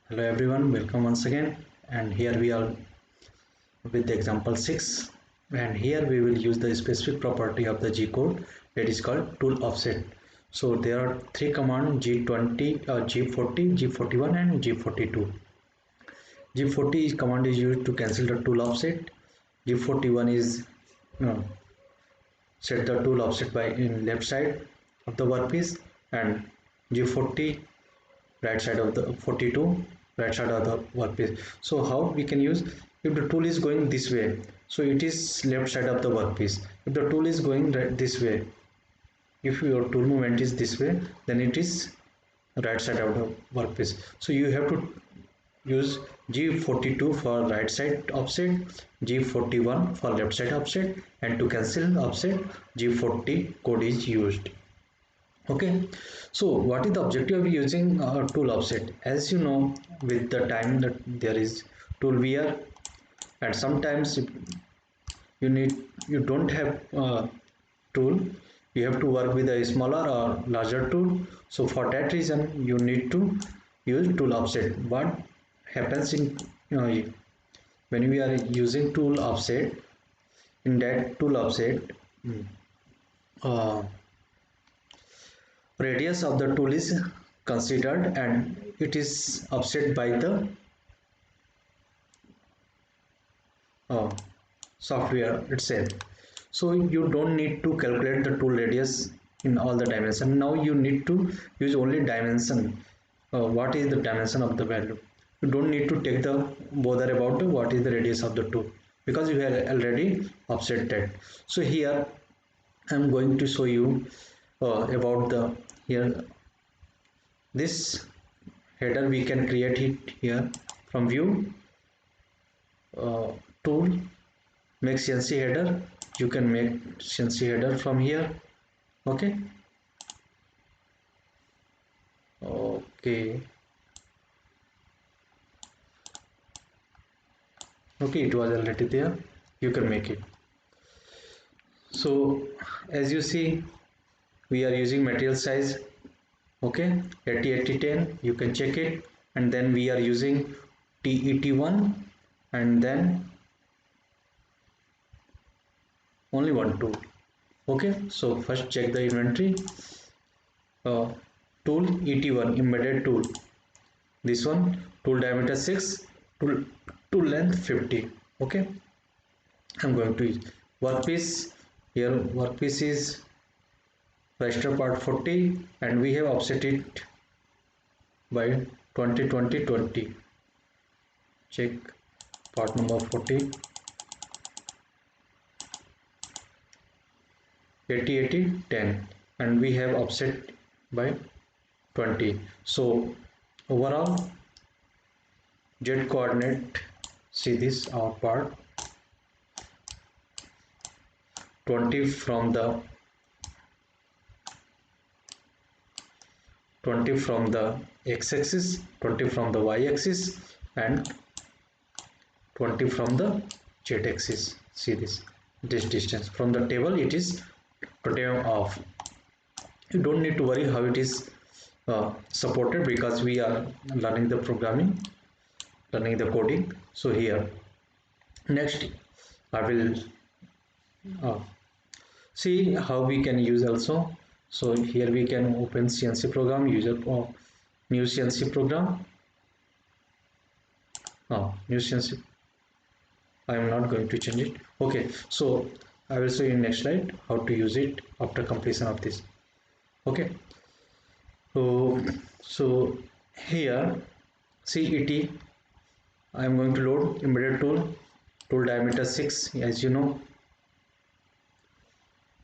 Hello everyone, welcome once again, and here we are with the example 6, and here we will use the specific property of the G code that is called tool offset. So there are three commands: G20, G40, G41 and G42. G40 command is used to cancel the tool offset. G41 is uh, set the tool offset by in left side of the workpiece, and G40 right side of the 42 right side of the workpiece. So how we can use, if the tool is going this way, so it is left side of the workpiece. If the tool is going this way, if your tool movement is this way, then it is right side of the workpiece. So you have to use G42 for right side offset, G41 for left side offset, and to cancel offset G40 code is used. Okay, so what is the objective of using tool offset? As you know, with the time that there is tool wear, and sometimes you don't have tool, you have to work with a smaller or larger tool. So for that reason you need to use tool offset. What happens in when we are using tool offset, in that tool offset, uh, radius of the tool is considered and it is offset by the uh, software itself. So you don't need to calculate the tool radius in all the dimension. Now you need to use only dimension. What is the dimension of the value? You don't need to take the bother about what is the radius of the tool, because you have already offset that. So here I'm going to show you about the here this header. We can create it here from view, tool, make CNC header. You can make CNC header from here. Okay, okay, okay, it was already there. You can make it. So as you see, we are using material size, okay, 80 80 10. You can check it. And then we are using TET1, and then only one tool. Okay, so first check the inventory. uh, Tool ET1 embedded tool, this one, tool diameter 6, tool length 50. Okay, I'm going to use workpiece. Here workpiece is raster part 40, and we have offset it by 20 20 20. Check part number 40, 80 80 10, and we have offset by 20. So overall Z coordinate, see this our part 20 from the 20 from the x-axis, 20 from the y-axis, and 20 from the z-axis. See this distance from the table, it is 20 off. You don't need to worry how it is supported, because we are learning the programming, learning the coding. So here next I will uh, see how we can use also. So here we can open CNC program, user new CNC program. New CNC, I am not going to change it. Okay, so I will show you in next slide how to use it after completion of this. Okay, so here CET, I am going to load embedded tool, tool diameter 6, as you know.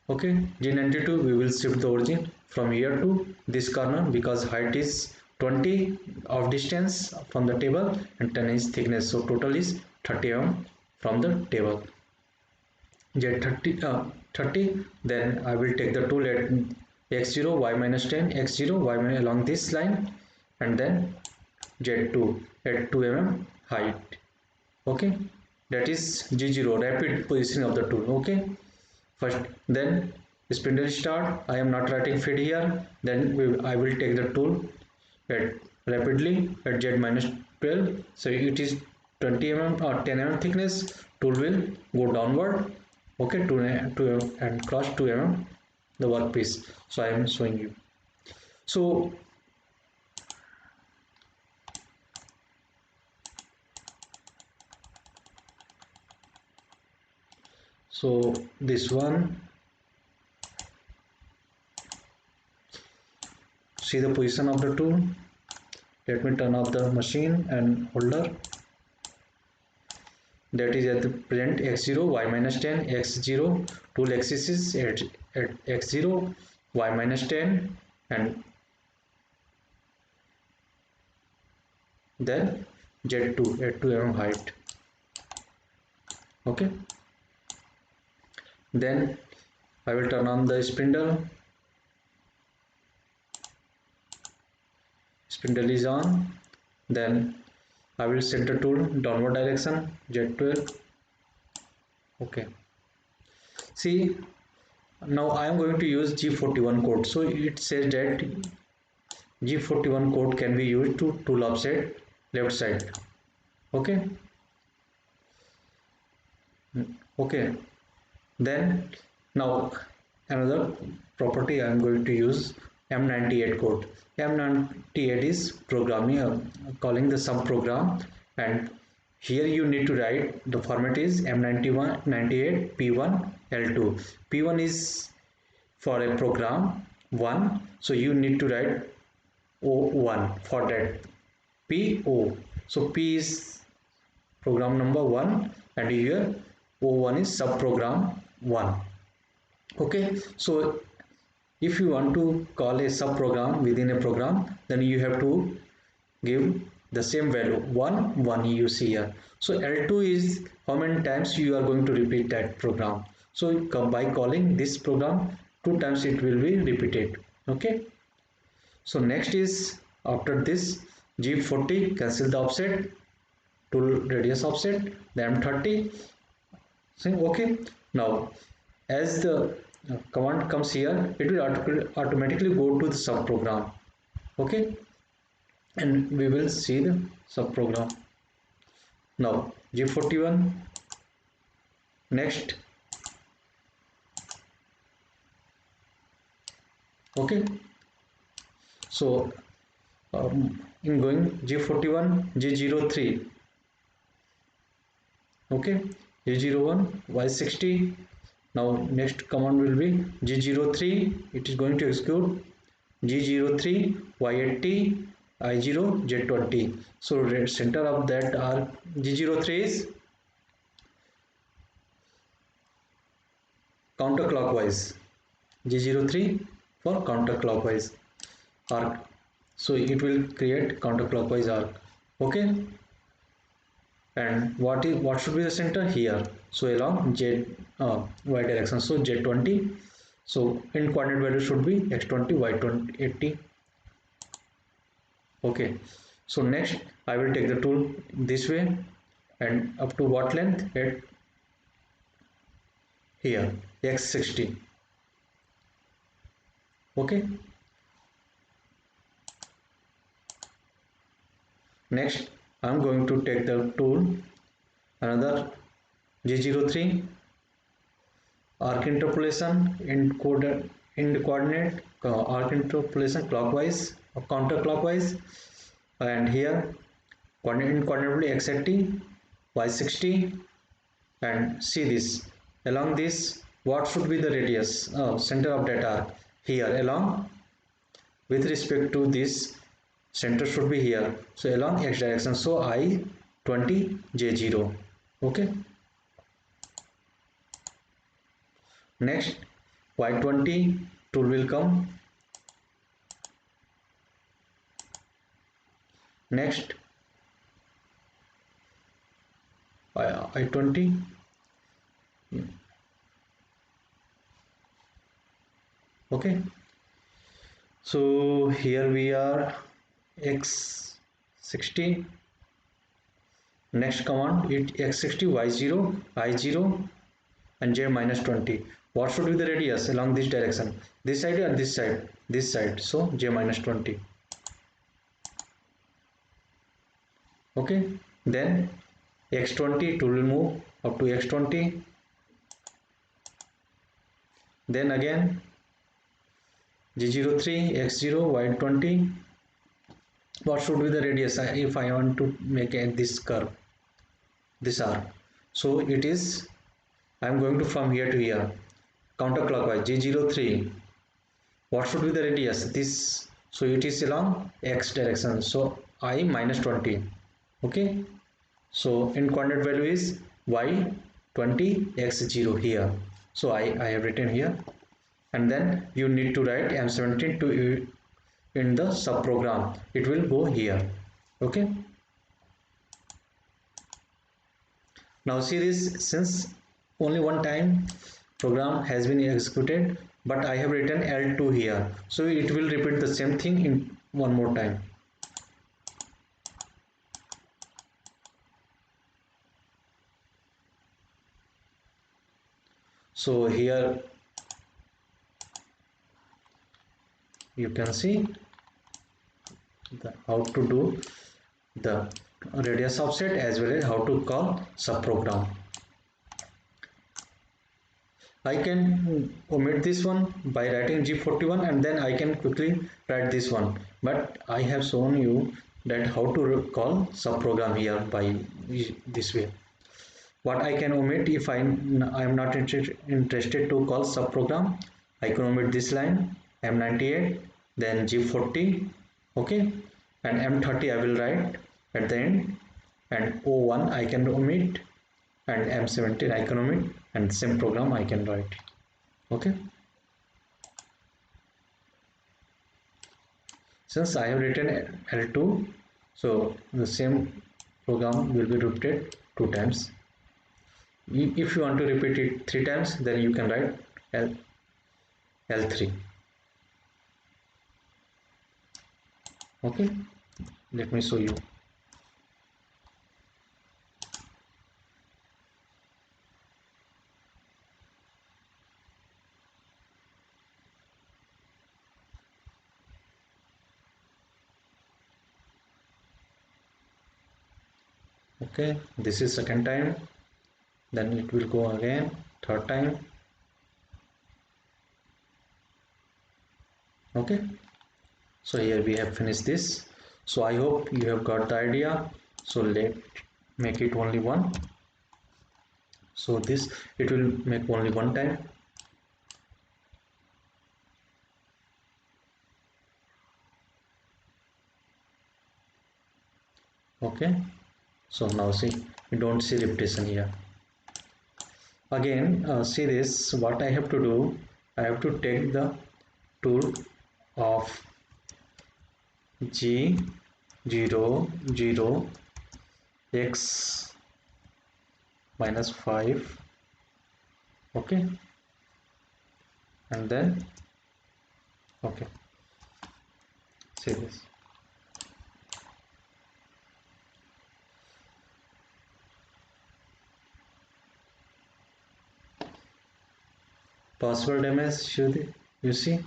Okay, G92, we will shift the origin from here to this corner, because height is 20 of distance from the table and 10 inch thickness, so total is 30 mm from the table. Z30 30, then I will take the tool at x0 y minus 10 x0 y minus along this line, and then Z2 at 2 mm height. Okay, that is G0, rapid positioning of the tool. Okay, first, then spindle start, I am not writing feed here. Then I will take the tool at rapidly at z minus 12. So it is 20 mm or 10 mm thickness. Tool will go downward, okay, to and cross 2 mm the workpiece. So I am showing you. So this one, see the position of the tool. Let me turn off the machine and holder. That is at the present x0, y minus 10, x0, tool axis is at x0, y minus 10, and then z2 at 2 mm height. Okay, then I will turn on the spindle. Spindle is on. Then I will set the tool downward direction, z12. Okay, see, now I am going to use G41 code. So it says that G41 code can be used to tool offset left side. Okay, okay, then now another property I am going to use M98 code. M98 is programming, calling the sub program, and here you need to write the format is M91 98 P1 L2. P1 is for a program 1, so you need to write O1 for that, PO. So P is program number 1 and here O1 is subprogram 1. Okay, so if you want to call a subprogram within a program, then you have to give the same value 1 1 you see here. So L2 is how many times you are going to repeat that program. So by calling this program 2 times it will be repeated. Okay, so next is after this G40 cancel the offset, tool radius offset, the M30. Saying okay, now as the command comes here, it will automatically go to the subprogram. Okay, and we will see the subprogram. Now G41, next. Okay, so in going G41 G03. Okay, G01 Y60. Now next command will be G03. It is going to execute G03 Y80 I0 Z20. So center of that are G03 is counterclockwise. G03 for counterclockwise arc. So it will create counterclockwise arc. Okay, and what should be the center here? So along z y direction, so z20. So in coordinate value should be x20 y20 80. Okay, so next I will take the tool this way and up to what length? At here x60. Okay, next I am going to take the tool another G03 arc interpolation in coordinate arc interpolation clockwise or counterclockwise, and here coordinate x80 y60, and see this along this what should be the radius center of that arc here along with respect to this center should be here, so along x direction, so I20 J0. Okay, next y20 tool will come, next I20, okay, so here we are x60, next command it x60 y0 I0 and j minus 20. What should be the radius along this direction? This side or this side? This side. So j minus 20. Okay, then x20 to will move up to x20, then again g03 x0 y20. What should be the radius if I want to make this curve, this arc? So it is, I am going to from here to here counterclockwise. G03, what should be the radius? This, so it is along x direction, so I minus 20. Okay, so in coordinate value is y20 x0 here, so I have written here. And then you need to write m17 to in the subprogram, it will go here. Okay, now see this, since only one time program has been executed, but I have written L2 here, so it will repeat the same thing in one more time. So here you can see how to do the radius offset as well as how to call subprogram. I can omit this one by writing G41 and then I can quickly write this one, but I have shown you that how to call subprogram here by this way. What I can omit if I am not interested to call subprogram, I can omit this line M98, then G40, okay, and M30 I will write at the end, and O1 I can omit, and M17 I can omit, and same program I can write. Okay, since I have written L2, so the same program will be repeated 2 times. If you want to repeat it 3 times, then you can write L3. Okay, let me show you. Okay, this is second time, then it will go again third time. Okay, so here we have finished this. So I hope you have got the idea. So let make it only one, so this it will make only one time. Okay, so now see, you don't see repetition here. Again, see this, what I have to do, I have to take the tool of G00 x minus 5, okay, and then okay, see this, possible damage. You see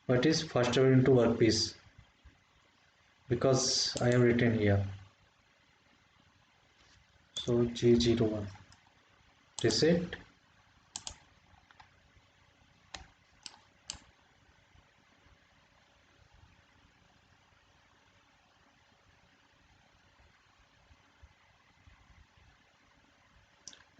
what is first travel into workpiece, because I have written here. So G01 reset,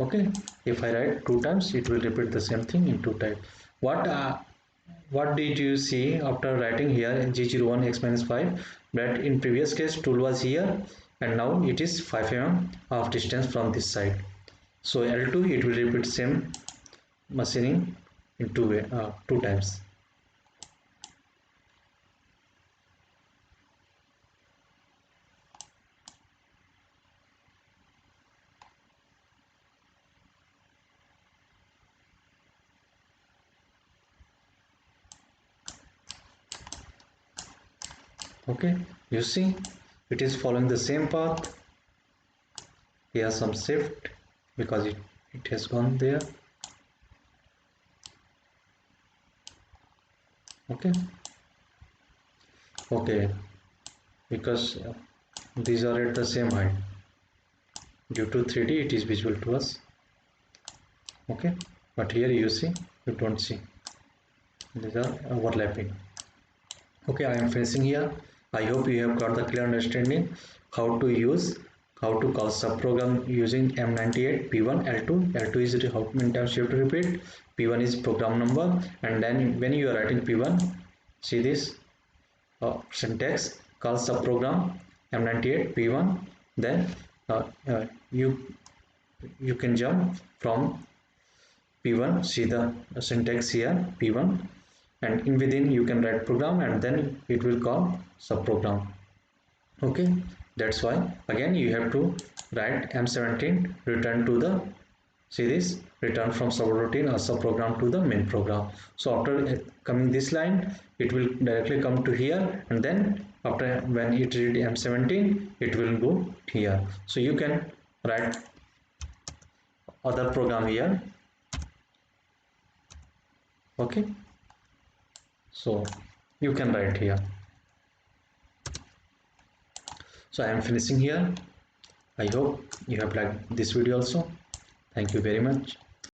okay. If I write 2 times, it will repeat the same thing in 2 times. What did you see after writing here in G01 x minus 5, that in previous case tool was here and now it is 5 mm of distance from this side. So L2 it will repeat same machining in 2 times. Okay, you see it is following the same path. Here some shift because it has gone there. Okay, okay, because these are at the same height. Due to 3D it is visible to us. Okay, but here you see, you don't see, these are overlapping. Okay, I am finishing here. I hope you have got the clear understanding how to call subprogram using M98 P1 L2. L2 is how many times you have to repeat, P1 is program number, and then when you are writing P1, see this syntax, call subprogram M98 P1, then you can jump from P1, see the syntax here, P1, and in within you can write program and then it will call subprogram. Okay, that's why again you have to write M17 return to the, see this, return from subroutine or subprogram to the main program. So after coming this line, it will directly come to here, and then after when it read M17 it will go here. So you can write other program here. Okay, so you can write here. So I am finishing here. I hope you have liked this video also. Thank you very much.